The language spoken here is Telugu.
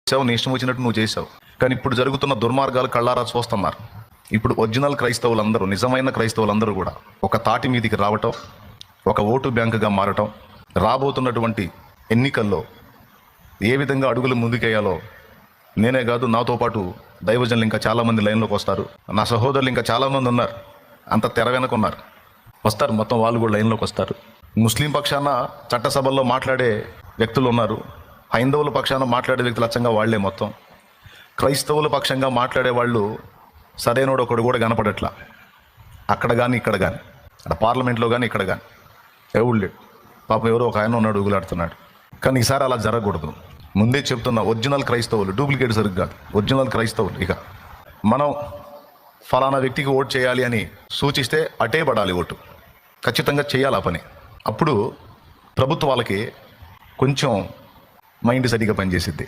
చేసావు, నీ ఇష్టం వచ్చినట్టు నువ్వు చేసావు. కానీ ఇప్పుడు జరుగుతున్న దుర్మార్గాలు కళ్ళారా చూస్తున్నారు. ఇప్పుడు ఒరిజినల్ క్రైస్తవులందరూ, నిజమైన క్రైస్తవులందరూ కూడా ఒక తాటి మీదికి రావటం, ఒక ఓటు బ్యాంకుగా మారటం, రాబోతున్నటువంటి ఎన్నికల్లో ఏ విధంగా అడుగులు ముందుకేయాలో నేనే కాదు, నాతో పాటు దైవజనులు ఇంకా చాలామంది లైన్లోకి వస్తారు. నా సహోదరులు ఇంకా చాలామంది ఉన్నారు, అంత తెర వెనక ఉన్నారు, వస్తారు. మొత్తం వాళ్ళు కూడా లైన్లోకి వస్తారు. ముస్లిం పక్షాన చట్టసభల్లో మాట్లాడే వ్యక్తులు ఉన్నారు, హైందవుల పక్షాన మాట్లాడే వ్యక్తులు అచ్చంగా వాళ్లే. మొత్తం క్రైస్తవుల పక్షంగా మాట్లాడే వాళ్ళు సరైనోడు ఒకడు కూడా కనపడట్లా. అక్కడ కానీ ఇక్కడ కానీ, అక్కడ పార్లమెంట్లో కానీ ఇక్కడ కానీ ఎవడు లేడు. పాపం ఎవరో ఒక ఆయన ఉన్నాడు, ఊగులాడుతున్నాడు. కానీ ఈసారి అలా జరగకూడదు. ముందే చెప్తున్నా, ఒరిజినల్ క్రైస్తవులు, డూప్లికేట్ సరిగ్గా కాదు, ఒరిజినల్ క్రైస్తవులు. ఇక మనం ఫలానా వ్యక్తికి ఓటు చేయాలి అని సూచిస్తే అటే పడాలి ఓటు, ఖచ్చితంగా చేయాలి ఆ పని. అప్పుడు ప్రభుత్వాలకి కొంచెం మైండ్ సరిగ్గా పనిచేసిద్ది.